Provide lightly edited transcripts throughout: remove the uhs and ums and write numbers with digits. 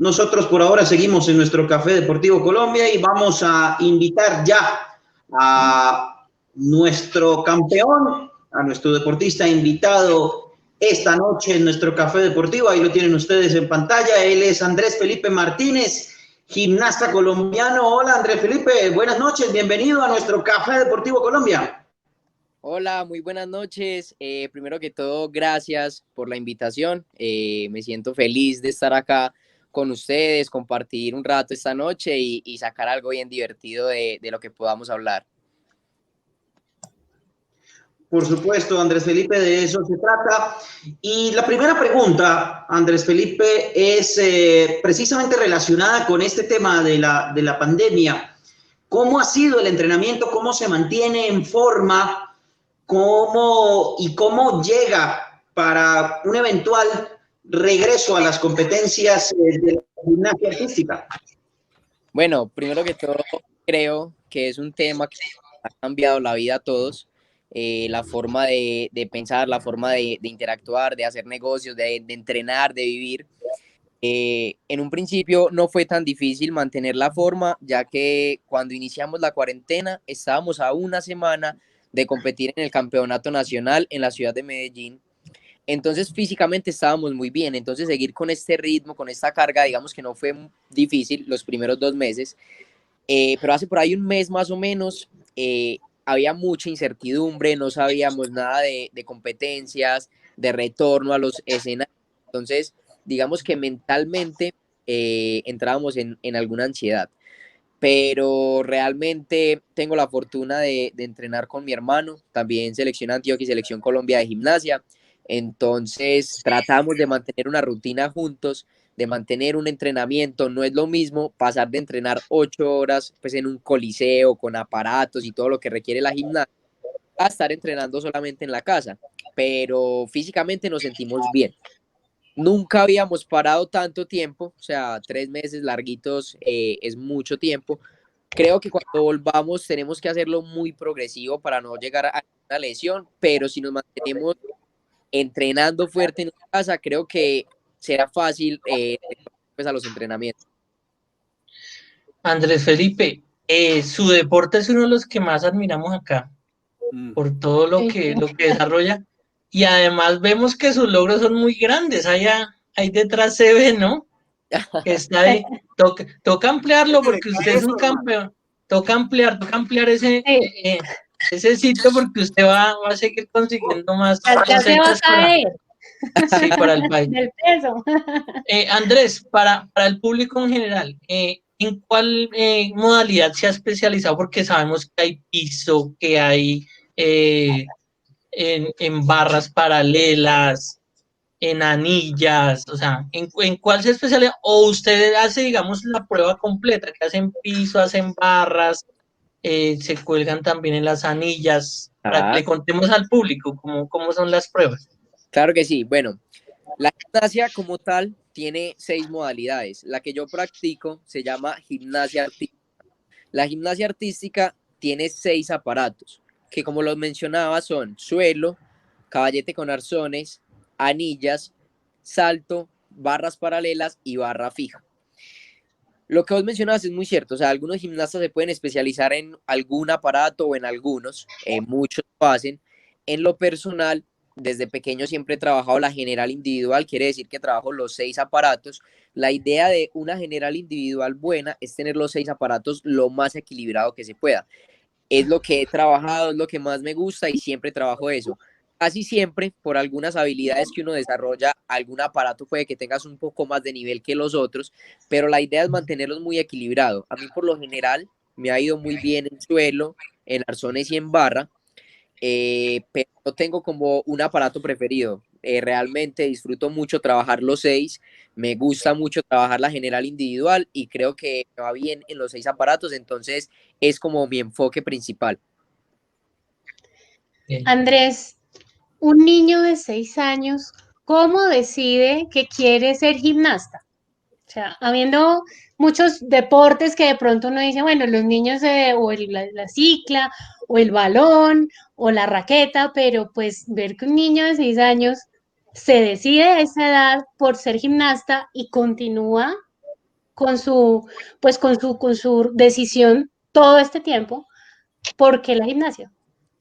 Nosotros por ahora seguimos en nuestro Café Deportivo Colombia y vamos a invitar ya a nuestro campeón, a nuestro deportista invitado esta noche en nuestro Café Deportivo. Ahí lo tienen ustedes en pantalla. Él es Andrés Felipe Martínez, gimnasta colombiano. Hola Andrés Felipe, buenas noches, bienvenido a nuestro Café Deportivo Colombia. Hola, muy buenas noches. Primero que todo, gracias por la invitación. Me siento feliz de estar acá con ustedes, compartir un rato esta noche y sacar algo bien divertido de lo que podamos hablar. Por supuesto, Andrés Felipe, de eso se trata. Y la primera pregunta, Andrés Felipe, es precisamente relacionada con este tema de la pandemia. ¿Cómo ha sido el entrenamiento? ¿Cómo se mantiene en forma? ¿Cómo llega para un eventual regreso a las competencias de la gimnasia artística? Bueno, primero que todo, creo que es un tema que ha cambiado la vida a todos. La forma de pensar, la forma de interactuar, de hacer negocios, de entrenar, de vivir. En un principio no fue tan difícil mantener la forma, ya que cuando iniciamos la cuarentena estábamos a una semana de competir en el campeonato nacional en la ciudad de Medellín. Entonces físicamente estábamos muy bien, entonces seguir con este ritmo, con esta carga, digamos que no fue difícil los primeros 2 meses, pero hace por ahí un mes más o menos había mucha incertidumbre, no sabíamos nada de competencias, de retorno a los escenarios, entonces digamos que mentalmente entrábamos en alguna ansiedad, pero realmente tengo la fortuna de entrenar con mi hermano, también selección Antioquia y selección Colombia de gimnasia, entonces tratamos de mantener una rutina juntos, de mantener un entrenamiento. No es lo mismo pasar de entrenar 8 horas pues en un coliseo con aparatos y todo lo que requiere la gimnasia a estar entrenando solamente en la casa, pero físicamente nos sentimos bien. Nunca habíamos parado tanto tiempo, o sea, 3 meses larguitos es mucho tiempo. Creo que cuando volvamos tenemos que hacerlo muy progresivo para no llegar a una lesión, pero si nos mantenemos entrenando fuerte en la casa, creo que será fácil pues a los entrenamientos. Andrés Felipe, su deporte es uno de los que más admiramos acá Mm. por todo lo que desarrolla y además vemos que sus logros son muy grandes. Allá, ahí detrás se ve, ¿no? Que está ahí. Toca ampliarlo porque usted es un campeón. Toca ampliar ese sitio porque usted va a seguir consiguiendo más Ya se va a cosechas caer sí, para el país. del peso. Andrés, para el público en general, ¿en cuál modalidad se ha especializado? Porque sabemos que hay piso, que hay en barras paralelas, en anillas, o sea, ¿en cuál se especializa? O usted hace, digamos, la prueba completa, que hacen piso, hacen barras, se cuelgan también en las anillas, para que le contemos al público cómo son las pruebas. Claro que sí. Bueno, la gimnasia como tal tiene 6 modalidades. La que yo practico se llama gimnasia artística. La gimnasia artística tiene 6 aparatos, que como los mencionaba son suelo, caballete con arzones, anillas, salto, barras paralelas y barra fija. Lo que vos mencionabas es muy cierto, o sea, algunos gimnastas se pueden especializar en algún aparato o en algunos, muchos lo hacen. En lo personal, desde pequeño siempre he trabajado la general individual, quiere decir que trabajo los 6 aparatos. La idea de una general individual buena es tener los 6 aparatos lo más equilibrado que se pueda. Es lo que he trabajado, es lo que más me gusta y siempre trabajo eso. Casi siempre, por algunas habilidades que uno desarrolla, algún aparato puede que tengas un poco más de nivel que los otros, pero la idea es mantenerlos muy equilibrados. A mí, por lo general, me ha ido muy bien en suelo, en arzones y en barra, pero no tengo como un aparato preferido. Realmente disfruto mucho trabajar los 6, me gusta mucho trabajar la general individual y creo que me va bien en los 6 aparatos, entonces es como mi enfoque principal. Andrés, un niño de 6 años, ¿cómo decide que quiere ser gimnasta? O sea, habiendo muchos deportes que de pronto uno dice, bueno, los niños o la cicla, o el balón, o la raqueta, pero pues ver que un niño de 6 años se decide a esa edad por ser gimnasta y continúa con su decisión todo este tiempo, ¿por qué la gimnasia?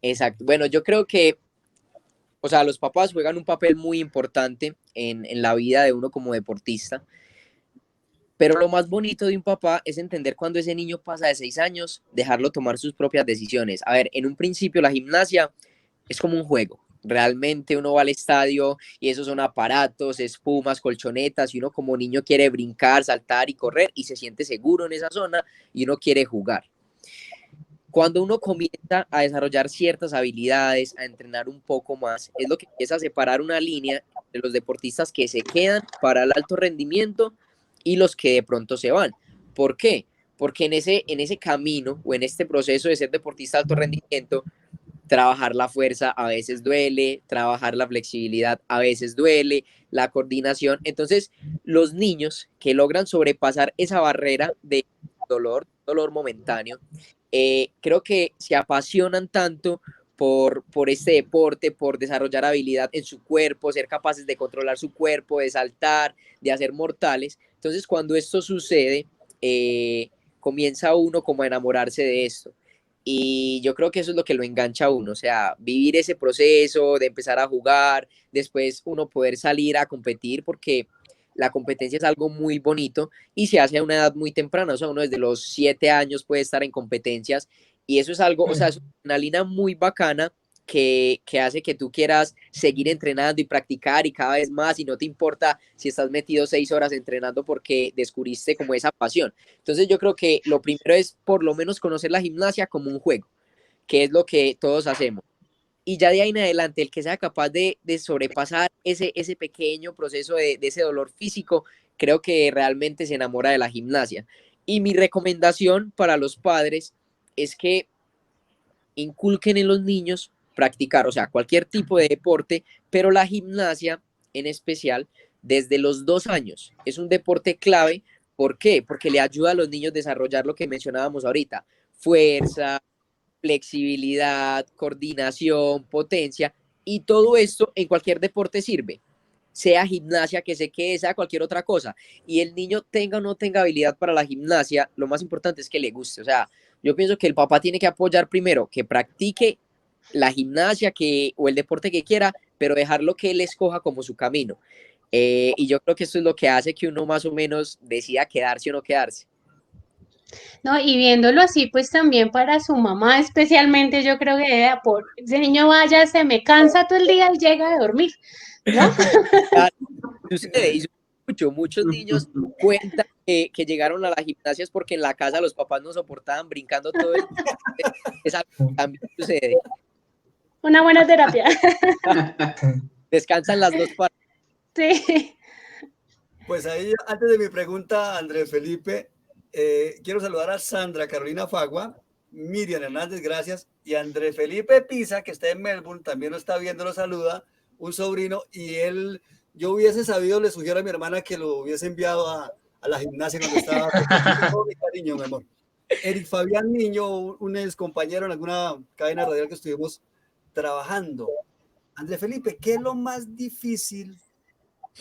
Exacto. Bueno, yo creo que, o sea, los papás juegan un papel muy importante en la vida de uno como deportista, pero lo más bonito de un papá es entender cuando ese niño pasa de 6 años, dejarlo tomar sus propias decisiones. A ver, en un principio la gimnasia es como un juego. Realmente uno va al estadio y esos son aparatos, espumas, colchonetas, y uno como niño quiere brincar, saltar y correr y se siente seguro en esa zona y uno quiere jugar. Cuando uno comienza a desarrollar ciertas habilidades, a entrenar un poco más, es lo que empieza a separar una línea entre los deportistas que se quedan para el alto rendimiento y los que de pronto se van. ¿Por qué? Porque en ese camino o en este proceso de ser deportista de alto rendimiento, trabajar la fuerza a veces duele, trabajar la flexibilidad a veces duele, la coordinación. Entonces, los niños que logran sobrepasar esa barrera de dolor momentáneo, creo que se apasionan tanto por este deporte, por desarrollar habilidad en su cuerpo, ser capaces de controlar su cuerpo, de saltar, de hacer mortales. Entonces, cuando esto sucede, comienza uno como a enamorarse de esto. Y yo creo que eso es lo que lo engancha a uno, o sea, vivir ese proceso de empezar a jugar, después uno poder salir a competir, porque la competencia es algo muy bonito y se hace a una edad muy temprana, o sea, uno desde los 7 años puede estar en competencias y eso es algo, o sea, es una línea muy bacana que hace que tú quieras seguir entrenando y practicar y cada vez más y no te importa si estás metido 6 horas entrenando porque descubriste como esa pasión. Entonces yo creo que lo primero es por lo menos conocer la gimnasia como un juego, que es lo que todos hacemos. Y ya de ahí en adelante, el que sea capaz de sobrepasar ese pequeño proceso de ese dolor físico, creo que realmente se enamora de la gimnasia. Y mi recomendación para los padres es que inculquen en los niños practicar, o sea, cualquier tipo de deporte, pero la gimnasia en especial desde los 2 años. Es un deporte clave. ¿Por qué? Porque le ayuda a los niños a desarrollar lo que mencionábamos ahorita, fuerza, flexibilidad, coordinación, potencia, y todo esto en cualquier deporte sirve, sea gimnasia, que se quede, sea cualquier otra cosa, y el niño tenga o no tenga habilidad para la gimnasia, lo más importante es que le guste, o sea, yo pienso que el papá tiene que apoyar primero que practique la gimnasia o el deporte que quiera, pero dejarlo que él escoja como su camino. Y yo creo que esto es lo que hace que uno más o menos decida quedarse o no quedarse. ¿No? Y viéndolo así, pues también para su mamá, especialmente, yo creo que por ese niño vaya, se me cansa todo el día y llega a dormir, ¿no? Sucede, y muchos niños cuentan que llegaron a las gimnasias porque en la casa los papás no soportaban brincando todo el día. Es algo que también sucede. Una buena terapia. Descansan las dos partes. Sí. Pues ahí, antes de mi pregunta, Andrés Felipe, quiero saludar a Sandra Carolina Fagua, Miriam Hernández, gracias, y Andrés Felipe Pisa, que está en Melbourne, también lo está viendo, lo saluda, un sobrino, y él, yo hubiese sabido, le sugiero a mi hermana que lo hubiese enviado a la gimnasia cuando estaba. Todo mi cariño, mi amor. Eric Fabián Niño, un ex compañero en alguna cadena radial que estuvimos trabajando. Andrés Felipe, ¿qué es lo más difícil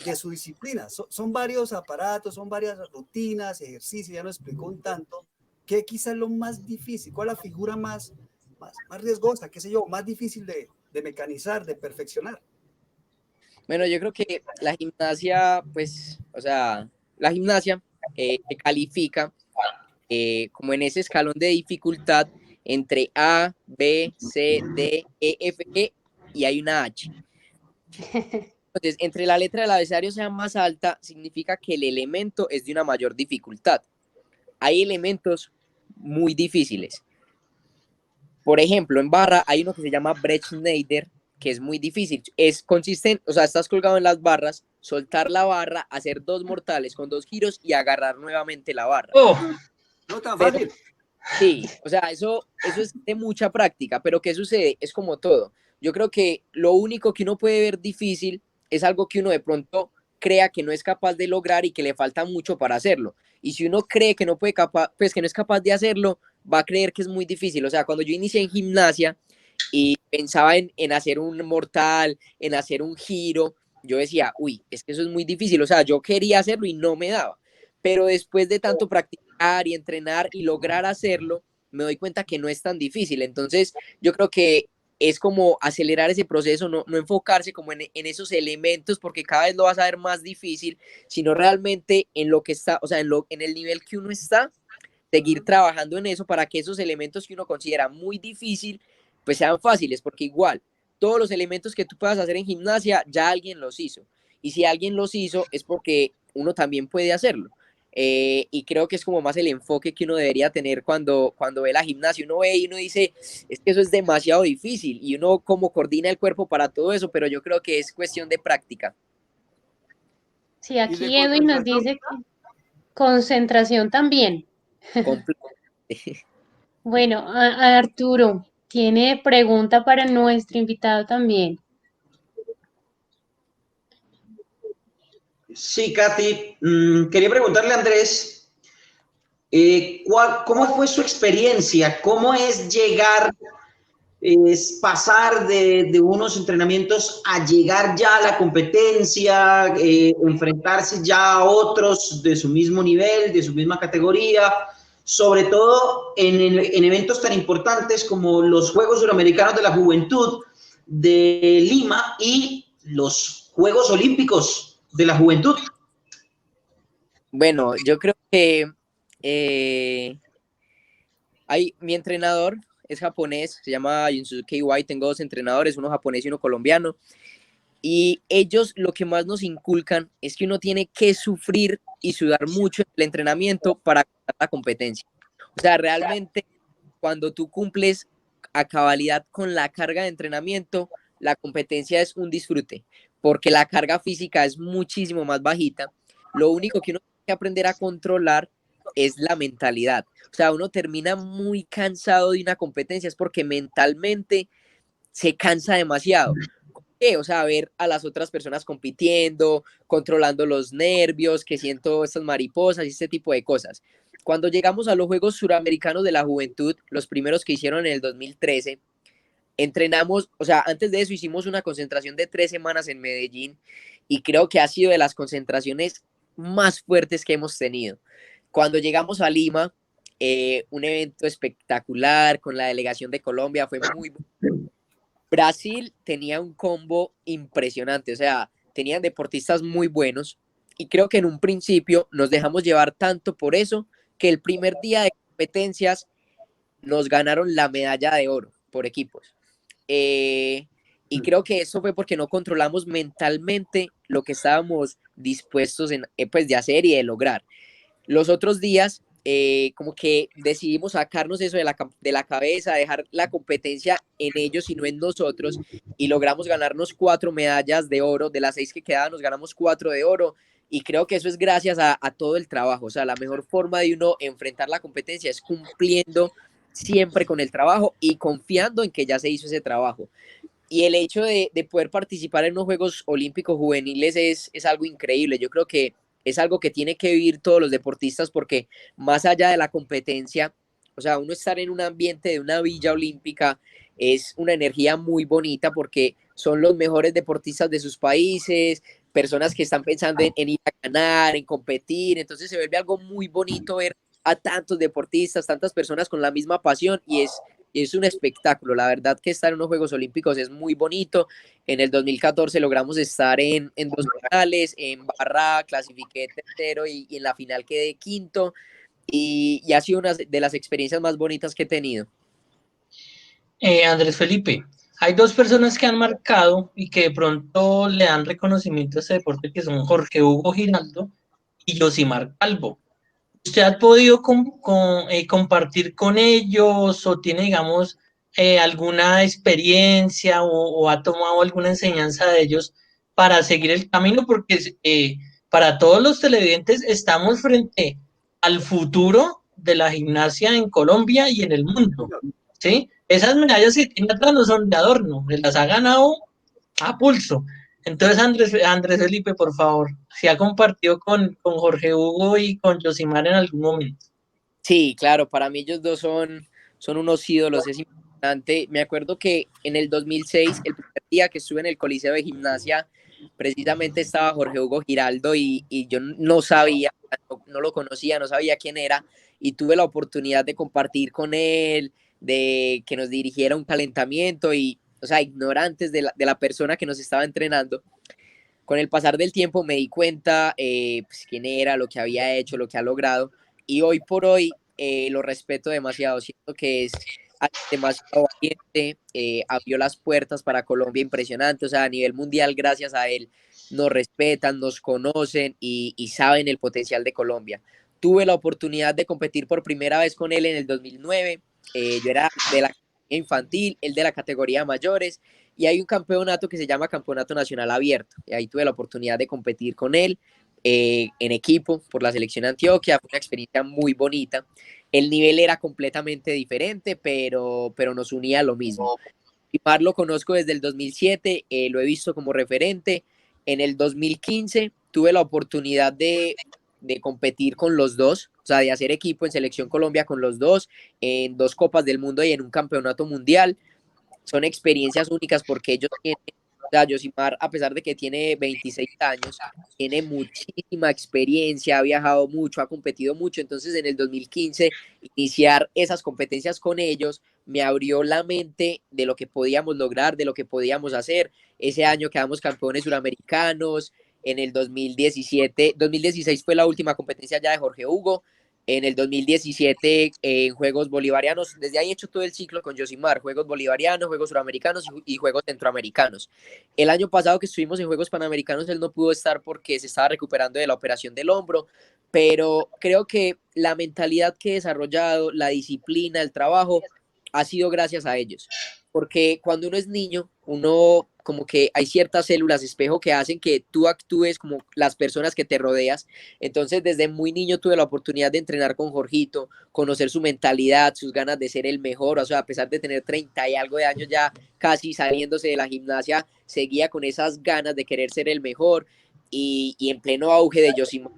de su disciplina? Son varios aparatos, son varias rutinas, ejercicios, ya nos explicó un tanto. ¿Qué quizás es lo más difícil? ¿Cuál es la figura más riesgosa, qué sé yo, más difícil de mecanizar, de perfeccionar? Bueno, yo creo que la gimnasia, pues, o sea, la gimnasia se califica como en ese escalón de dificultad entre A, B, C, D, E, F, G y hay una H. Entonces, entre la letra del abecedario sea más alta, significa que el elemento es de una mayor dificultad. Hay elementos muy difíciles. Por ejemplo, en barra hay uno que se llama Brettschneider, que es muy difícil. Es consistente, o sea, estás colgado en las barras, soltar la barra, hacer 2 mortales con 2 giros y agarrar nuevamente la barra. No tan fácil. Pero, sí, o sea, eso es de mucha práctica, pero ¿qué sucede? Es como todo. Yo creo que lo único que uno puede ver difícil es algo que uno de pronto crea que no es capaz de lograr y que le falta mucho para hacerlo. Y si uno cree que no puede pues que no es capaz de hacerlo, va a creer que es muy difícil. O sea, cuando yo inicié en gimnasia y pensaba en hacer un mortal, en hacer un giro, yo decía, uy, es que eso es muy difícil. O sea, yo quería hacerlo y no me daba. pero después de tanto practicar y entrenar y lograr hacerlo, me doy cuenta que no es tan difícil. Entonces, yo creo que es como acelerar ese proceso, no enfocarse como en esos elementos, porque cada vez lo vas a ver más difícil, sino realmente en lo que está, o sea, en el nivel que uno está, seguir trabajando en eso para que esos elementos que uno considera muy difícil, pues sean fáciles, porque igual, todos los elementos que tú puedas hacer en gimnasia, ya alguien los hizo. Y si alguien los hizo, es porque uno también puede hacerlo. Y creo que es como más el enfoque que uno debería tener cuando ve la gimnasia. Uno ve y uno dice, es que eso es demasiado difícil, y uno como coordina el cuerpo para todo eso, pero yo creo que es cuestión de práctica. Sí, aquí Edwin nos dice que concentración también. Bueno, Arturo tiene pregunta para nuestro invitado también. Sí, Katy, quería preguntarle a Andrés, ¿cómo fue su experiencia? ¿Cómo es llegar, es pasar de unos entrenamientos a llegar ya a la competencia, enfrentarse ya a otros de su mismo nivel, de su misma categoría, sobre todo en eventos tan importantes como los Juegos Suramericanos de la Juventud de Lima y los Juegos Olímpicos de la Juventud? Bueno, yo creo que mi entrenador es japonés, se llama Yunsuke Iwai. Tengo dos entrenadores, uno japonés y uno colombiano, y ellos lo que más nos inculcan es que uno tiene que sufrir y sudar mucho en el entrenamiento para ganar la competencia. O sea, realmente cuando tú cumples a cabalidad con la carga de entrenamiento, la competencia es un disfrute, porque la carga física es muchísimo más bajita. Lo único que uno tiene que aprender a controlar es la mentalidad. O sea, uno termina muy cansado de una competencia, es porque mentalmente se cansa demasiado. O sea, ver a las otras personas compitiendo, controlando los nervios, que siento estas mariposas y este tipo de cosas. Cuando llegamos a los Juegos Suramericanos de la Juventud, los primeros que hicieron en el 2013, entrenamos, o sea, antes de eso hicimos una concentración de 3 semanas en Medellín, y creo que ha sido de las concentraciones más fuertes que hemos tenido. Cuando llegamos a Lima, un evento espectacular con la delegación de Colombia, fue muy bueno. Brasil tenía un combo impresionante, o sea, tenían deportistas muy buenos, y creo que en un principio nos dejamos llevar tanto por eso que el primer día de competencias nos ganaron la medalla de oro por equipos. Y creo que eso fue porque no controlamos mentalmente lo que estábamos dispuestos pues, de hacer y de lograr. Los otros días, como que decidimos sacarnos eso de la cabeza, dejar la competencia en ellos y no en nosotros, y logramos ganarnos 4 medallas de oro. De las 6 que quedaban, nos ganamos 4 de oro, y creo que eso es gracias a todo el trabajo. O sea, la mejor forma de uno enfrentar la competencia es cumpliendo siempre con el trabajo y confiando en que ya se hizo ese trabajo. Y el hecho de poder participar en los Juegos Olímpicos Juveniles es algo increíble. Yo creo que es algo que tiene que vivir todos los deportistas, porque más allá de la competencia, o sea, uno estar en un ambiente de una villa olímpica es una energía muy bonita, porque son los mejores deportistas de sus países, personas que están pensando en ir a ganar, en competir. Entonces se vuelve algo muy bonito ver a tantos deportistas, tantas personas con la misma pasión, y es un espectáculo. La verdad que estar en unos Juegos Olímpicos es muy bonito. En el 2014 logramos estar en 2 finales, en barra clasifiqué tercero, y en la final quedé quinto, y ha sido una de las experiencias más bonitas que he tenido. Andrés Felipe, hay dos personas que han marcado y que de pronto le dan reconocimiento a este deporte, que son Jorge Hugo Giraldo y Yosimar Calvo. ¿Usted ha podido compartir con ellos, o tiene, digamos, alguna experiencia, o ha tomado alguna enseñanza de ellos para seguir el camino? Porque para todos los televidentes estamos frente al futuro de la gimnasia en Colombia y en el mundo, ¿sí? Esas medallas que tiene atrás no son de adorno, las ha ganado a pulso. Entonces, Andrés Felipe, por favor, ¿se ha compartido con Jorge Hugo y con Yosimar en algún momento? Sí, claro, para mí ellos dos son unos ídolos, es importante. Me acuerdo que en el 2006, el primer día que estuve en el Coliseo de Gimnasia, precisamente estaba Jorge Hugo Giraldo, y yo no sabía no lo conocía, no sabía quién era, y tuve la oportunidad de compartir con él, de que nos dirigiera un calentamiento y, o sea, ignorantes de la persona que nos estaba entrenando. Con el pasar del tiempo me di cuenta pues, quién era, lo que había hecho, lo que ha logrado, y hoy por hoy lo respeto demasiado. Siento que es demasiado valiente, abrió las puertas para Colombia impresionante, o sea, a nivel mundial, gracias a él, nos respetan, nos conocen y saben el potencial de Colombia. Tuve la oportunidad de competir por primera vez con él en el 2009, yo era de la categoría infantil, él de la categoría mayores, y hay un campeonato que se llama Campeonato Nacional Abierto, y ahí tuve la oportunidad de competir con él en equipo por la selección de Antioquia, fue una experiencia muy bonita. El nivel era completamente diferente, pero nos unía a lo mismo. Mar lo conozco desde el 2007, lo he visto como referente. En el 2015 tuve la oportunidad de competir con los dos, o sea, de hacer equipo en Selección Colombia con los dos, en 2 Copas del Mundo y en un Campeonato Mundial. Son experiencias únicas porque ellos tienen, o sea, Yosimar, a pesar de que tiene 26 años, tiene muchísima experiencia, ha viajado mucho, ha competido mucho, entonces en el 2015 iniciar esas competencias con ellos me abrió la mente de lo que podíamos lograr, de lo que podíamos hacer. Ese año quedamos campeones suramericanos, en el 2016 fue la última competencia ya de Jorge Hugo, en el 2017 en Juegos Bolivarianos, desde ahí he hecho todo el ciclo con Yosimar, Juegos Bolivarianos, Juegos Suramericanos y Juegos Centroamericanos. El año pasado que estuvimos en Juegos Panamericanos, él no pudo estar porque se estaba recuperando de la operación del hombro, pero creo que la mentalidad que he desarrollado, la disciplina, el trabajo, ha sido gracias a ellos. Porque cuando uno es niño, uno como que hay ciertas células espejo que hacen que tú actúes como las personas que te rodeas. Entonces, desde muy niño tuve la oportunidad de entrenar con Jorgito, conocer su mentalidad, sus ganas de ser el mejor. O sea, a pesar de tener 30 y algo de años ya casi saliéndose de la gimnasia, seguía con esas ganas de querer ser el mejor y en pleno auge de Yosimar,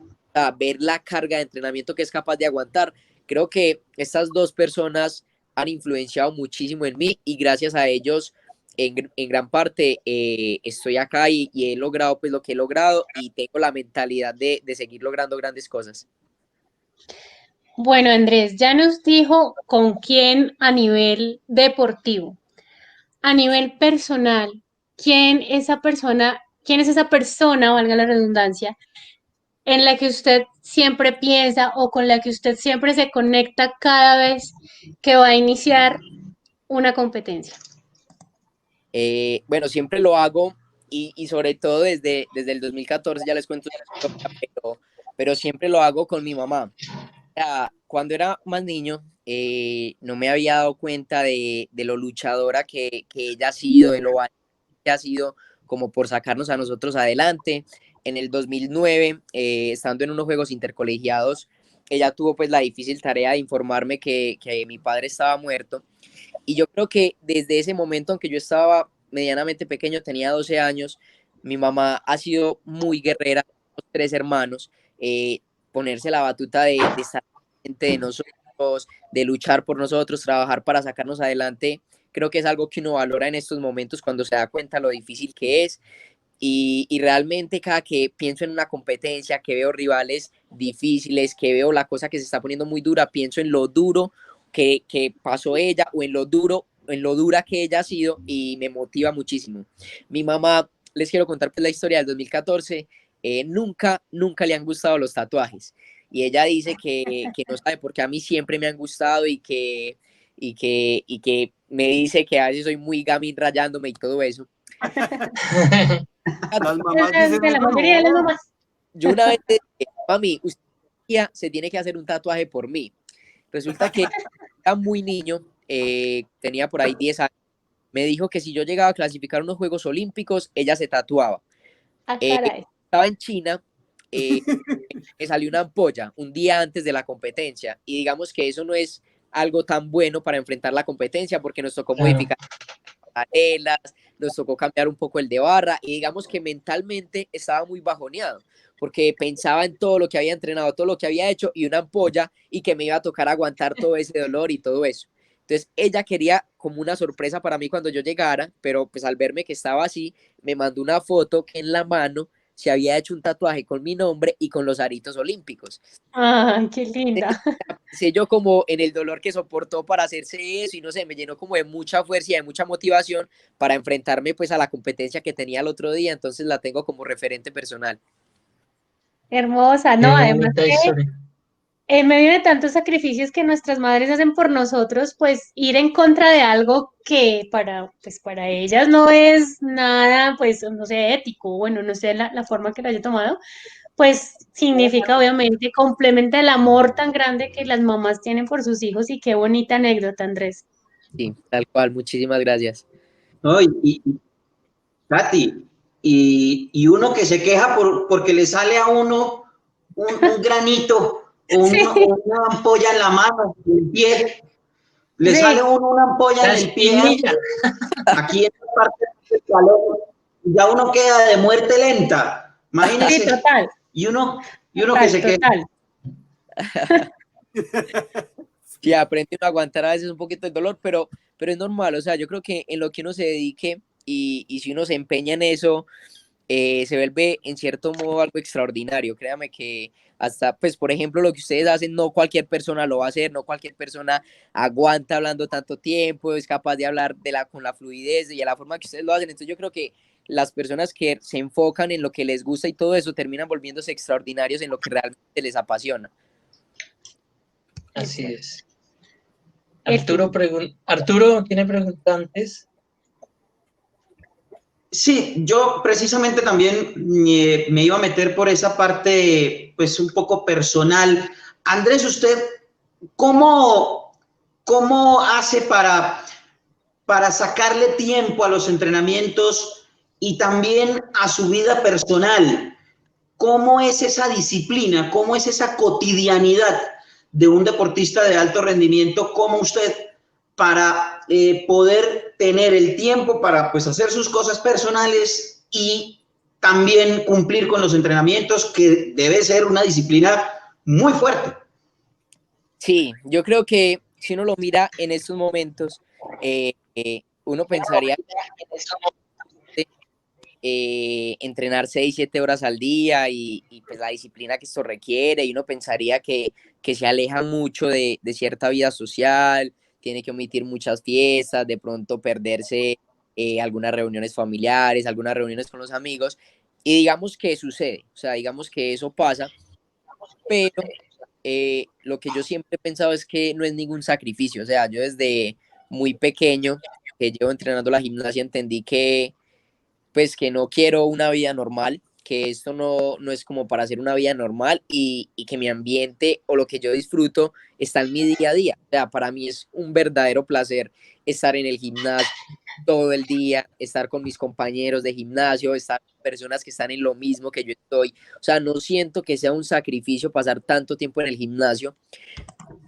ver la carga de entrenamiento que es capaz de aguantar. Creo que estas dos personas han influenciado muchísimo en mí y gracias a ellos en gran parte estoy acá y he logrado pues lo que he logrado y tengo la mentalidad de seguir logrando grandes cosas. Bueno, Andrés, ya nos dijo con quién a nivel deportivo. A nivel personal, quién es esa persona, valga la redundancia, en la que usted siempre piensa o con la que usted siempre se conecta cada vez que va a iniciar una competencia? Bueno, siempre lo hago y sobre todo desde el 2014, ya les cuento, pero siempre lo hago con mi mamá. Cuando era más niño, no me había dado cuenta de lo luchadora que ella ha sido, de lo valiente que ha sido como por sacarnos a nosotros adelante. En el 2009, estando en unos juegos intercolegiados, ella tuvo pues la difícil tarea de informarme que mi padre estaba muerto. Y yo creo que desde ese momento, aunque yo estaba medianamente pequeño, tenía 12 años, mi mamá ha sido muy guerrera, 3 hermanos, ponerse la batuta de estar pendiente de nosotros, de luchar por nosotros, trabajar para sacarnos adelante. Creo que es algo que uno valora en estos momentos cuando se da cuenta lo difícil que es. Y realmente cada que pienso en una competencia, que veo rivales difíciles, que veo la cosa que se está poniendo muy dura, pienso en lo duro que pasó ella o en lo dura que ella ha sido y me motiva muchísimo. Mi mamá, les quiero contar pues la historia del 2014, nunca le han gustado los tatuajes y ella dice que no sabe por qué a mí siempre me han gustado y que me dice que a veces soy muy gamín rayándome y todo eso. Las mamás dicen De la eso, mayoría de las no. mamás. Yo una vez le dije, mami, usted se tiene que hacer un tatuaje por mí. Resulta que era muy niño, tenía por ahí 10 años. Me dijo que si yo llegaba a clasificar unos Juegos Olímpicos, ella se tatuaba. Ah, Eh, caray. Estaba en China, me salió una ampolla un día antes de la competencia y digamos que eso no es algo tan bueno para enfrentar la competencia porque nos tocó Claro. modificar pasarelas, nos tocó cambiar un poco el de barra y digamos que mentalmente estaba muy bajoneado porque pensaba en todo lo que había entrenado, todo lo que había hecho y una ampolla y que me iba a tocar aguantar todo ese dolor y todo eso. Entonces ella quería como una sorpresa para mí cuando yo llegara, pero pues al verme que estaba así, me mandó una foto que en la mano se había hecho un tatuaje con mi nombre y con los aritos olímpicos. Ay, qué linda. Sé yo como en el dolor que soportó para hacerse eso y no sé, me llenó como de mucha fuerza y de mucha motivación para enfrentarme pues a la competencia que tenía el otro día, entonces la tengo como referente personal. Hermosa, Qué ¿no? Además bonita que historia. en medio de tantos sacrificios que nuestras madres hacen por nosotros, pues ir en contra de algo que pues para ellas no es nada, pues no sé, ético, bueno, no sé la forma que lo haya tomado, pues significa obviamente complementa el amor tan grande que las mamás tienen por sus hijos y qué bonita anécdota, Andrés. Sí, tal cual, muchísimas gracias. ¿No? Katy, y uno que se queja porque le sale a uno un granito o Sí, una ampolla en la mano, en el pie, le sale a sí, uno una ampolla La en el pie, espinilla. aquí en la parte del talón, y ya uno queda de muerte lenta, sí, imagínese, total, y uno que total, se queja. total. Sí, aprende uno a aguantar a veces un poquito el dolor, pero es normal, o sea, yo creo que en lo que uno se dedique y si uno se empeña en eso, se vuelve en cierto modo algo extraordinario. Créame que hasta, pues, por ejemplo, lo que ustedes hacen, no cualquier persona lo va a hacer, no cualquier persona aguanta hablando tanto tiempo, es capaz de hablar con la fluidez y de la forma que ustedes lo hacen. Entonces yo creo que las personas que se enfocan en lo que les gusta y todo eso terminan volviéndose extraordinarios en lo que realmente les apasiona. Así es. Eso. Arturo tiene preguntantes. Sí, yo precisamente también me iba a meter por esa parte, pues un poco personal. Andrés, ¿usted cómo, cómo hace para sacarle tiempo a los entrenamientos y también a su vida personal? ¿Cómo es esa disciplina? ¿Cómo es esa cotidianidad de un deportista de alto rendimiento como usted para poder tener el tiempo para pues, hacer sus cosas personales y también cumplir con los entrenamientos, que debe ser una disciplina muy fuerte? Sí, yo creo que si uno lo mira en estos momentos, uno pensaría entrenar 6, 7 horas al día y pues la disciplina que esto requiere, y uno pensaría que se aleja mucho de cierta vida social, tiene que omitir muchas fiestas, de pronto perderse algunas reuniones familiares, algunas reuniones con los amigos, y digamos que sucede, o sea, digamos que eso pasa, pero lo que yo siempre he pensado es que no es ningún sacrificio, o sea, yo desde muy pequeño que llevo entrenando la gimnasia entendí que pues que no quiero una vida normal, que esto no es como para hacer una vida normal y que mi ambiente o lo que yo disfruto está en mi día a día. O sea, para mí es un verdadero placer estar en el gimnasio todo el día, estar con mis compañeros de gimnasio, estar con personas que están en lo mismo que yo estoy. O sea, no siento que sea un sacrificio pasar tanto tiempo en el gimnasio.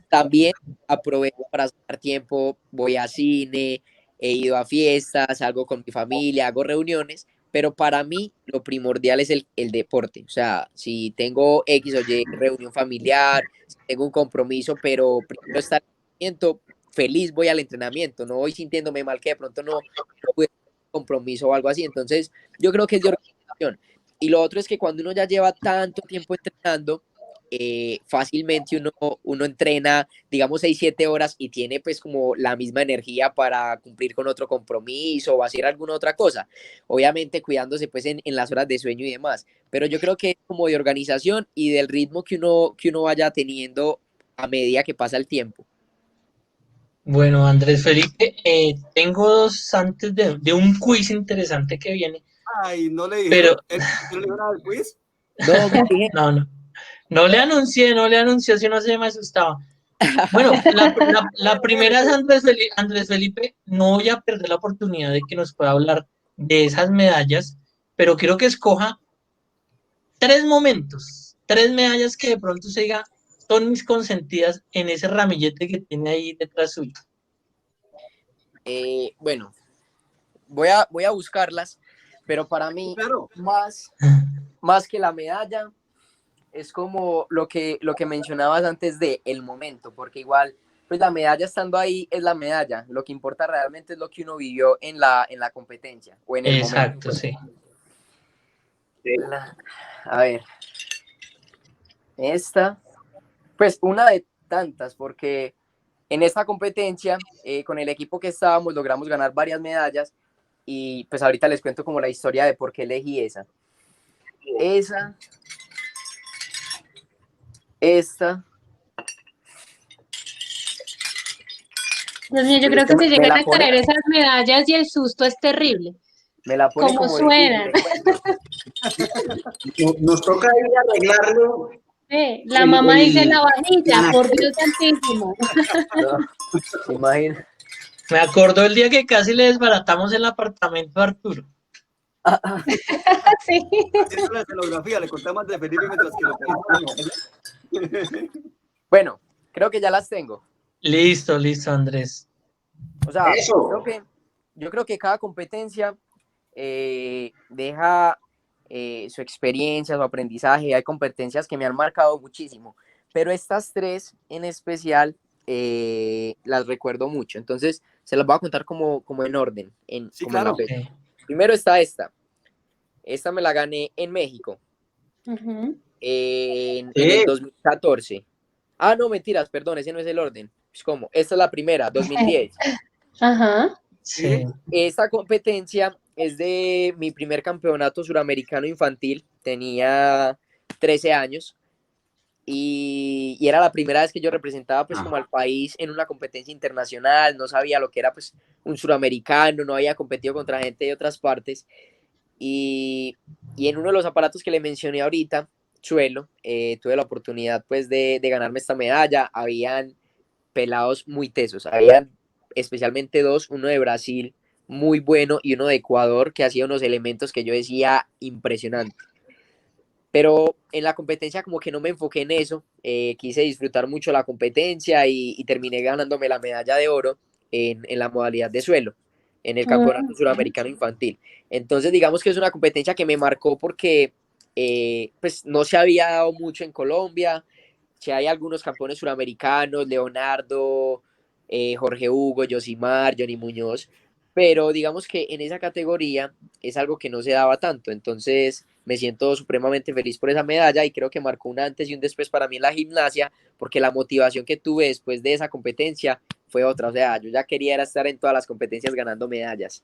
También aprovecho para sacar tiempo, voy a cine, he ido a fiestas, salgo con mi familia, hago reuniones, pero para mí lo primordial es el deporte. O sea, si tengo X o Y reunión familiar, si tengo un compromiso, pero primero estar en el entrenamiento, feliz voy al entrenamiento, no voy sintiéndome mal que de pronto no pude tener un compromiso o algo así. Entonces, yo creo que es de organización. Y lo otro es que cuando uno ya lleva tanto tiempo entrenando, fácilmente uno entrena, digamos, 6, 7 horas y tiene pues como la misma energía para cumplir con otro compromiso o hacer alguna otra cosa. Obviamente cuidándose pues en las horas de sueño y demás. Pero yo creo que es como de organización y del ritmo que uno vaya teniendo a medida que pasa el tiempo. Bueno, Andrés Felipe, tengo dos antes de un quiz interesante que viene, Ay, ¿no le dijeron? pero ¿No le dijeron nada del quiz? No, me dije, no. No le anuncié, si no se me asustaba. Bueno, la primera es Andrés Felipe. No voy a perder la oportunidad de que nos pueda hablar de esas medallas, pero quiero que escoja tres momentos, tres medallas que de pronto se diga son mis consentidas en ese ramillete que tiene ahí detrás suyo. bueno, voy a buscarlas, pero para mí, Claro. más que la medalla, es como lo que mencionabas antes de el momento, porque igual, pues la medalla estando ahí es la medalla, lo que importa realmente es lo que uno vivió en la competencia o en el momento. Exacto, sí. A ver, esta, pues una de tantas, porque en esta competencia, con el equipo que estábamos, logramos ganar varias medallas y pues ahorita les cuento como la historia de por qué elegí esa. Esta. Dios mío, yo creo que se llegan a caer esas medallas y el susto es terrible. Me la pone ¿Cómo como suenan? Nos toca ir a arreglarlo. La mamá dice la vajilla, por Dios santísimo. No, imagina. Me acordó el día que casi le desbaratamos el apartamento a Arturo. Sí. Haciendo la escenografía, le contamos de Felipe mientras que lo pedimos. Bueno, creo que ya las tengo. Listo, Andrés. O sea, yo creo que cada competencia deja su experiencia, su aprendizaje. Hay competencias que me han marcado muchísimo, pero estas tres en especial las recuerdo mucho. Entonces, se las voy a contar como en orden. Sí, como claro. En la fecha. Primero está esta. Esta me la gané en México. En el 2014. Ah, no, mentiras, perdón, ese no es el orden. Pues, ¿cómo? Esta es la primera, 2010. Ajá. Sí. Esta competencia es de mi primer campeonato suramericano infantil. Tenía 13 años y era la primera vez que yo representaba pues como al país en una competencia internacional. No sabía lo que era pues un suramericano, no había competido contra gente de otras partes. Y en uno de los aparatos que le mencioné ahorita, suelo, tuve la oportunidad pues de ganarme esta medalla. Habían pelados muy tesos, habían especialmente dos, uno de Brasil muy bueno y uno de Ecuador que hacía unos elementos que yo decía impresionante. Pero en la competencia como que no me enfoqué en eso, quise disfrutar mucho la competencia y terminé ganándome la medalla de oro en la modalidad de suelo, en el Campeonato Suramericano Infantil. Entonces digamos que es una competencia que me marcó porque pues no se había dado mucho en Colombia. Si hay algunos campeones suramericanos, Leonardo, Jorge Hugo, Yosimar, Johnny Muñoz, pero digamos que en esa categoría es algo que no se daba tanto, entonces me siento supremamente feliz por esa medalla y creo que marcó un antes y un después para mí en la gimnasia, porque la motivación que tuve después de esa competencia fue otra, o sea, yo ya quería estar en todas las competencias ganando medallas.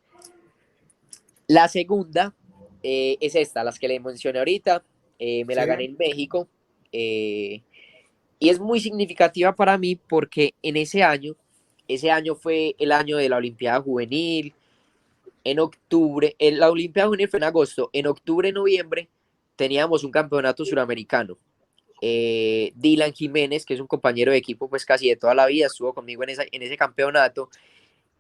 La segunda es esta, las que le mencioné ahorita, me la gané en México, y es muy significativa para mí porque en ese año fue el año de la Olimpiada Juvenil. En octubre, la Olimpiada Juvenil fue en agosto. En octubre, noviembre, teníamos un campeonato suramericano. Dylan Jiménez, que es un compañero de equipo pues casi de toda la vida, estuvo conmigo en ese campeonato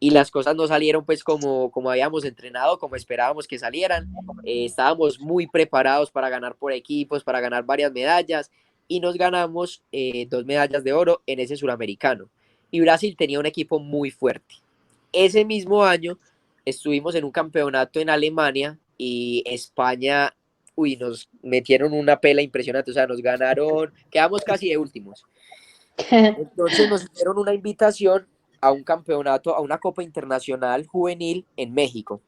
y las cosas no salieron pues como habíamos entrenado, como esperábamos que salieran. Estábamos muy preparados para ganar por equipos, para ganar varias medallas y nos ganamos 2 medallas de oro en ese suramericano. Y Brasil tenía un equipo muy fuerte. Ese mismo año estuvimos en un campeonato en Alemania y España, nos metieron una pela impresionante, o sea, nos ganaron, quedamos casi de últimos. Entonces nos hicieron una invitación a un campeonato, a una Copa Internacional Juvenil en México.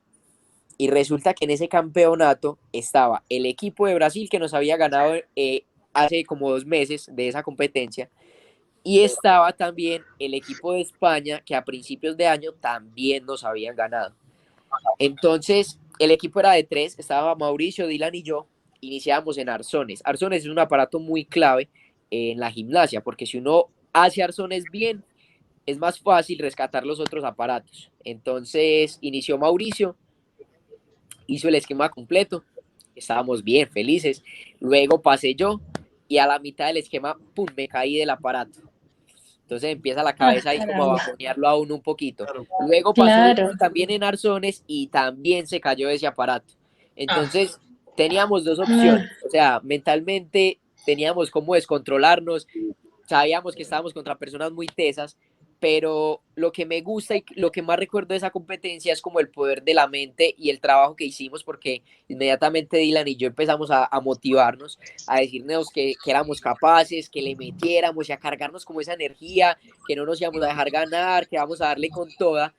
Y resulta que en ese campeonato estaba el equipo de Brasil que nos había ganado hace como 2 meses de esa competencia. Y estaba también el equipo de España que a principios de año también nos habían ganado. Entonces, el equipo era de 3, estaba Mauricio, Dylan y yo. Iniciábamos en arzones. Arzones es un aparato muy clave en la gimnasia, porque si uno hace arzones bien, es más fácil rescatar los otros aparatos. Entonces, inició Mauricio, hizo el esquema completo, estábamos bien felices. Luego pasé yo y a la mitad del esquema, ¡pum!, me caí del aparato. Entonces empieza la cabeza ahí como a bajonearlo a uno un poquito. Luego pasó también en arzones y también se cayó ese aparato. Entonces teníamos 2 opciones. O sea, mentalmente teníamos cómo descontrolarnos. Sabíamos que estábamos contra personas muy tesas, pero lo que me gusta y lo que más recuerdo de esa competencia es como el poder de la mente y el trabajo que hicimos, porque inmediatamente Dylan y yo empezamos a motivarnos, a decirnos que éramos capaces, que le metiéramos y a cargarnos como esa energía, que no nos íbamos a dejar ganar, que vamos a darle con toda.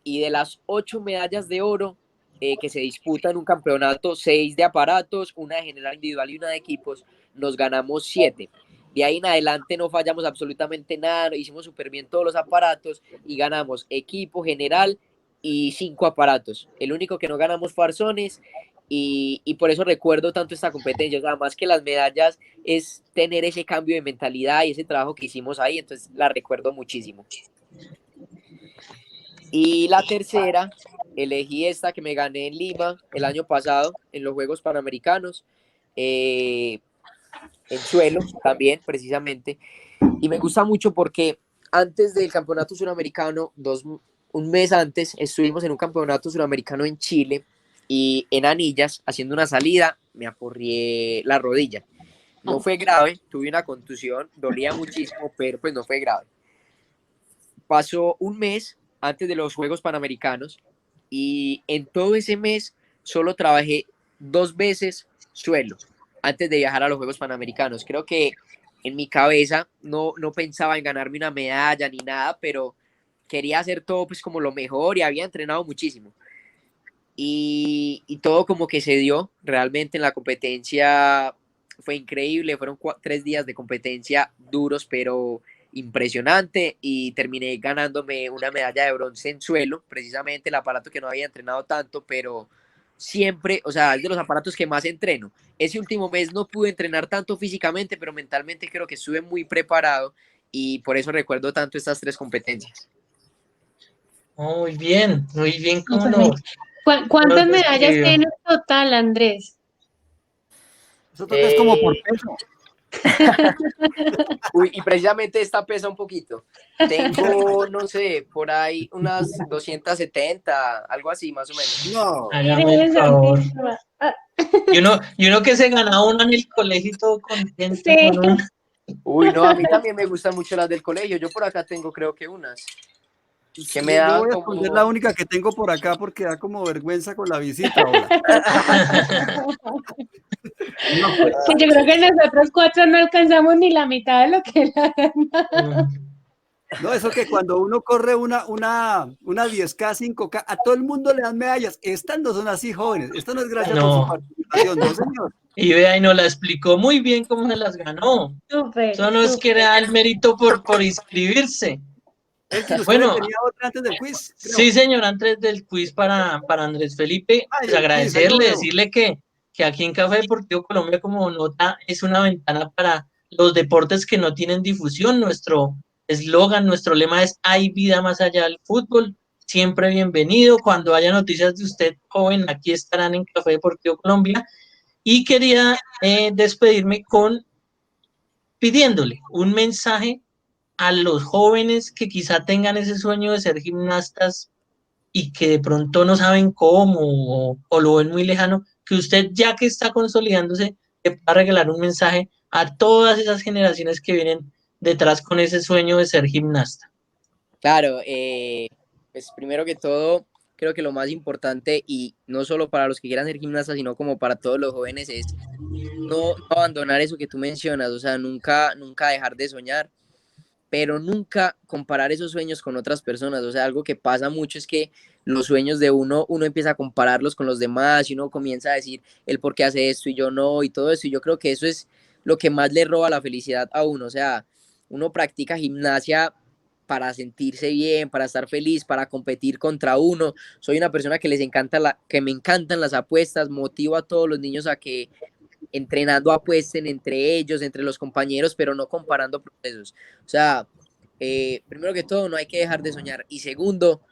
Y de las 8 medallas de oro, que se disputa en un campeonato, 6 de aparatos, una de general individual y una de equipos, nos ganamos 7. De ahí en adelante no fallamos absolutamente nada, hicimos súper bien todos los aparatos y ganamos equipo, general y 5 aparatos. El único que no ganamos fue arzones y por eso recuerdo tanto esta competencia. O sea, más que las medallas es tener ese cambio de mentalidad y ese trabajo que hicimos ahí, entonces la recuerdo muchísimo. Y la tercera, elegí esta que me gané en Lima el año pasado en los Juegos Panamericanos. En suelo también, precisamente. Y me gusta mucho porque antes del campeonato suramericano, un mes antes, estuvimos en un campeonato suramericano en Chile y en Anillas, haciendo una salida, me aporrié la rodilla. No fue grave, tuve una contusión, dolía muchísimo, pero pues no fue grave. Pasó un mes antes de los Juegos Panamericanos y en todo ese mes solo trabajé 2 veces suelo antes de viajar a los Juegos Panamericanos. Creo que en mi cabeza no pensaba en ganarme una medalla ni nada, pero quería hacer todo pues como lo mejor y había entrenado muchísimo. Y todo como que se dio realmente en la competencia. Fue increíble, fueron 3 días de competencia duros, pero impresionante, y terminé ganándome una medalla de bronce en suelo, precisamente el aparato que no había entrenado tanto, pero siempre, o sea, es de los aparatos que más entreno. Ese último mes no pude entrenar tanto físicamente, pero mentalmente creo que estuve muy preparado y por eso recuerdo tanto estas 3 competencias. Muy bien, ¿cómo Súper no? bien. ¿Cuántas Nos medallas describió. tienes total, Andrés? Eso toca es como por peso. Uy, y precisamente esta pesa un poquito. Tengo, no sé, por ahí unas 270, algo así, más o menos. No. Hágame el Eres favor. santísima. Ah, Y uno que se ganaba una en el colegio y todo contento sí. con una. Uy, no, a mí también me gustan mucho las del colegio. Yo por acá tengo creo que unas que me Yo daban voy a como... esconder la única que tengo por acá porque da como vergüenza con la visita ahora. No, pues, Que yo creo que nosotros 4 no alcanzamos ni la mitad de lo que él ha ganado. no, eso que cuando uno corre una 10K, 5K, a todo el mundo le dan medallas. Estas no son así, jóvenes. Esto no es gracias por su No. participación, no, señor. Y vea, y nos la explicó muy bien cómo se las ganó. Súper, Eso no es que súper. era el mérito por inscribirse. Elkin, usted me Bueno, tenía otra antes del quiz, creo. sí, señor, antes del quiz para Andrés Felipe, Ay, pues el quiz, ahí lo agradecerle, veo. decirle que aquí en Café Deportivo Colombia, como nota, es una ventana para los deportes que no tienen difusión. Nuestro eslogan, nuestro lema es: hay vida más allá del fútbol. Siempre bienvenido. Cuando haya noticias de usted, joven, aquí estarán en Café Deportivo Colombia. Y quería despedirme pidiéndole un mensaje a los jóvenes que quizá tengan ese sueño de ser gimnastas y que de pronto no saben cómo o lo ven muy lejano, que usted, ya que está consolidándose, le pueda regalar un mensaje a todas esas generaciones que vienen detrás con ese sueño de ser gimnasta. Claro, pues primero que todo, creo que lo más importante, y no solo para los que quieran ser gimnastas, sino como para todos los jóvenes, es no abandonar eso que tú mencionas, o sea, nunca dejar de soñar, pero nunca comparar esos sueños con otras personas. O sea, algo que pasa mucho es que los sueños de uno empieza a compararlos con los demás y uno comienza a decir el por qué hace esto y yo no, y todo eso. Y yo creo que eso es lo que más le roba la felicidad a uno. O sea, uno practica gimnasia para sentirse bien, para estar feliz, para competir contra uno. Soy una persona que que me encantan las apuestas, motivo a todos los niños a que entrenando apuesten entre ellos, entre los compañeros, pero no comparando procesos. O sea, primero que todo, no hay que dejar de soñar. Y segundo,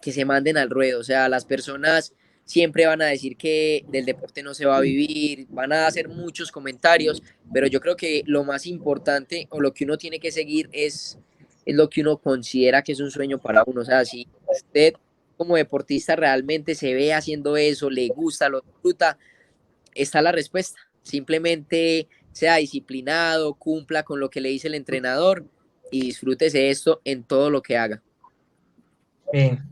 que se manden al ruedo. O sea, las personas siempre van a decir que del deporte no se va a vivir, van a hacer muchos comentarios, pero yo creo que lo más importante o lo que uno tiene que seguir es lo que uno considera que es un sueño para uno. O sea, si usted como deportista realmente se ve haciendo eso, le gusta, lo disfruta, está la respuesta. Simplemente sea disciplinado, cumpla con lo que le dice el entrenador y disfrútese esto en todo lo que haga. Bien.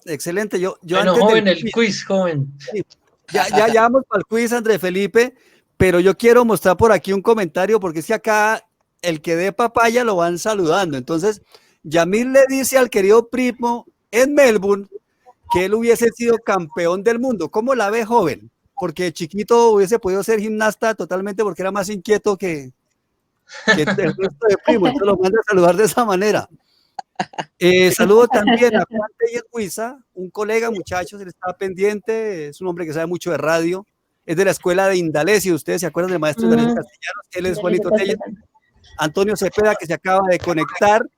Excelente. Yo Bueno, antes joven, del el quiz, joven. ya vamos para el quiz, Andrés Felipe, pero yo quiero mostrar por aquí un comentario porque es que acá el que dé papaya lo van saludando. Entonces, Yamil le dice al querido primo en Melbourne que él hubiese sido campeón del mundo. ¿Cómo la ve, joven? Porque chiquito hubiese podido ser gimnasta totalmente porque era más inquieto que el resto de primos. Entonces lo manda a saludar de esa manera. Saludo también a Juan Tellez Huiza, un colega, muchachos, él estaba pendiente, es un hombre que sabe mucho de radio, es de la escuela de Indalecio, ustedes se acuerdan del maestro Indalecio Castellanos, él es Juanito Tellez, Antonio Cepeda, que se acaba de conectar,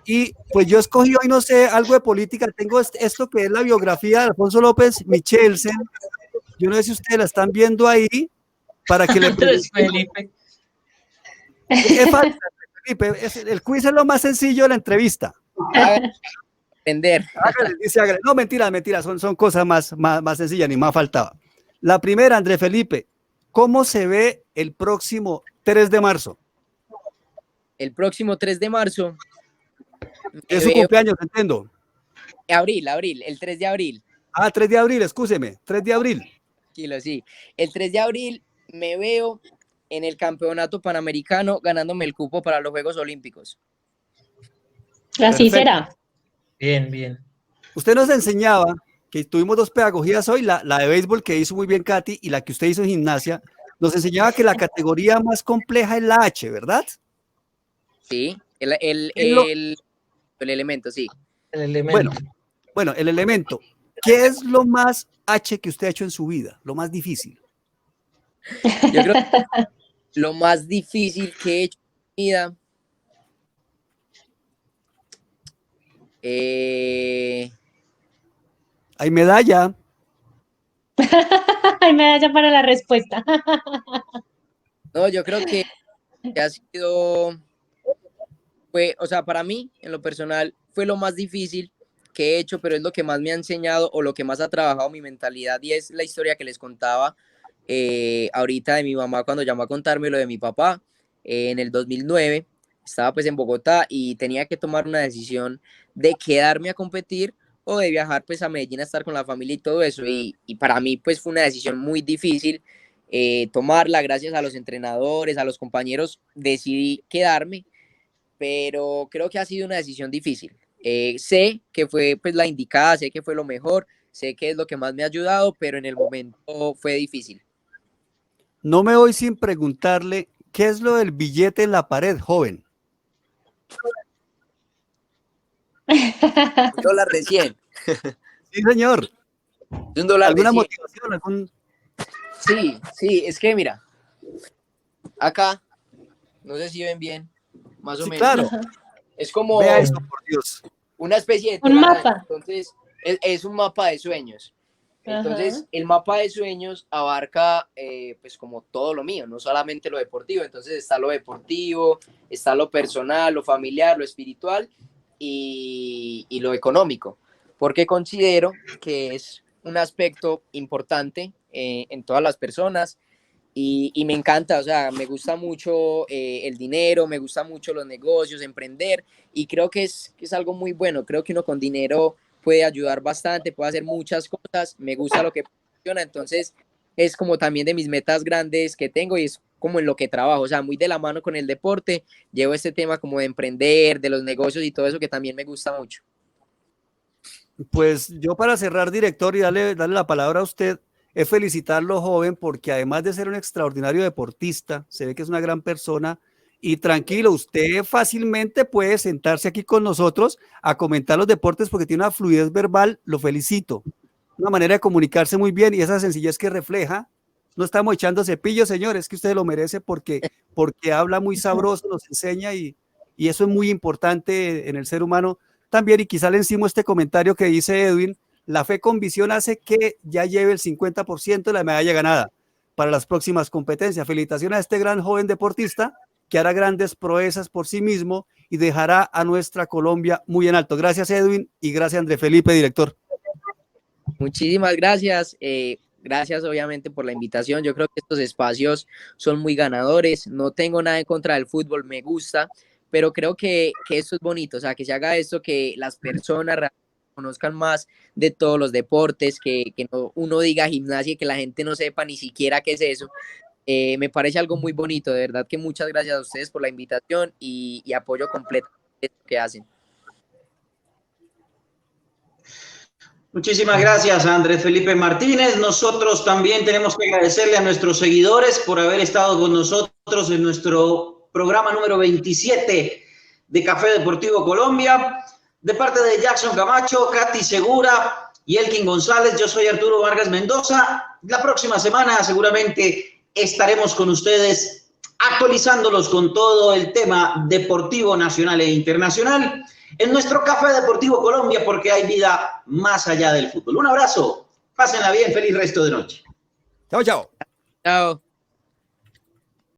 y pues yo escogí hoy, no sé, algo de política, tengo esto que es la biografía de Alfonso López Michelsen, yo no sé si ustedes la están viendo ahí, para que le Felipe. Es fácil, Felipe, el quiz es lo más sencillo de la entrevista. Entender. No, mentiras, son cosas más sencillas, ni más faltaba. La primera, André Felipe, ¿cómo se ve el próximo 3 de marzo? El próximo 3 de marzo. Es su cumpleaños, entiendo. Abril, el 3 de abril. 3 de abril, escúcheme, 3 de abril. Sí. El 3 de abril me veo en el campeonato panamericano ganándome el cupo para los Juegos Olímpicos. Así Perfecto. será. Bien. Usted nos enseñaba que tuvimos dos pedagogías hoy, la de béisbol que hizo muy bien Katy y la que usted hizo en gimnasia. Nos enseñaba que la categoría más compleja es la H, ¿verdad? Sí, el elemento, sí. El elemento. Bueno, el elemento. ¿Qué es lo más H que usted ha hecho en su vida? Lo más difícil. Yo creo que lo más difícil que he hecho en mi vida. Hay medalla. Hay medalla para la respuesta. No, yo creo que ha sido, o sea, para mí, en lo personal, fue lo más difícil que he hecho, pero es lo que más me ha enseñado o lo que más ha trabajado mi mentalidad, y es la historia que les contaba ahorita de mi mamá cuando llamó a contarme lo de mi papá. En el 2009 estaba pues en Bogotá y tenía que tomar una decisión de quedarme a competir o de viajar pues a Medellín a estar con la familia y todo eso, y para mí pues fue una decisión muy difícil tomarla. Gracias a los entrenadores, a los compañeros, decidí quedarme, pero creo que ha sido una decisión difícil. Sé que fue pues la indicada, sé que fue lo mejor, sé que es lo que más me ha ayudado, pero en el momento fue difícil. No me voy sin preguntarle, ¿qué es lo del billete en la pared, joven? $1 de 100. Sí, señor. $1 ¿Alguna de 100. motivación? Sí, es que mira, acá, no sé si ven bien, más o menos. Claro. Es como Vea eso, por Dios. una especie de un mapa. Entonces, es un mapa de sueños. Entonces, Ajá. el mapa de sueños abarca pues como todo lo mío, no solamente lo deportivo. Entonces está lo deportivo, está lo personal, lo familiar, lo espiritual y lo económico, porque considero que es un aspecto importante en todas las personas, y me encanta, o sea, me gusta mucho el dinero, me gusta mucho los negocios, emprender, y creo que es algo muy bueno. Creo que uno con dinero puede ayudar bastante, puede hacer muchas cosas, me gusta lo que funciona. Entonces es como también de mis metas grandes que tengo, y es como en lo que trabajo, o sea, muy de la mano con el deporte, llevo este tema como de emprender, de los negocios y todo eso que también me gusta mucho. Pues yo, para cerrar, director, y darle la palabra a usted, es felicitarlo, joven, porque además de ser un extraordinario deportista, se ve que es una gran persona. Y tranquilo, usted fácilmente puede sentarse aquí con nosotros a comentar los deportes porque tiene una fluidez verbal, lo felicito. Una manera de comunicarse muy bien, y esa sencillez que refleja. No estamos echando cepillo, señores, es que usted lo merece porque habla muy sabroso, nos enseña, y eso es muy importante en el ser humano también. Y quizá le encima este comentario que dice Edwin: la fe con visión hace que ya lleve el 50% de la medalla ganada para las próximas competencias. Felicitaciones a este gran joven deportista que hará grandes proezas por sí mismo y dejará a nuestra Colombia muy en alto. Gracias, Edwin, y gracias, André Felipe, director. Muchísimas gracias. Gracias obviamente por la invitación. Yo creo que estos espacios son muy ganadores. No tengo nada en contra del fútbol, me gusta, pero creo que esto es bonito, o sea, que se haga esto, que las personas conozcan más de todos los deportes, que no, uno diga gimnasia y que la gente no sepa ni siquiera qué es eso. Me parece algo muy bonito, de verdad que muchas gracias a ustedes por la invitación, y apoyo completamente lo que hacen. Muchísimas gracias a Andrés Felipe Martínez. Nosotros también tenemos que agradecerle a nuestros seguidores por haber estado con nosotros en nuestro programa número 27 de Café Deportivo Colombia. De parte de Jackson Camacho, Katy Segura y Elkin González, yo soy Arturo Vargas Mendoza. La próxima semana seguramente estaremos con ustedes actualizándolos con todo el tema deportivo nacional e internacional en nuestro Café Deportivo Colombia, porque hay vida más allá del fútbol. Un abrazo, pásenla bien, feliz resto de noche. Chao, chao. Chao.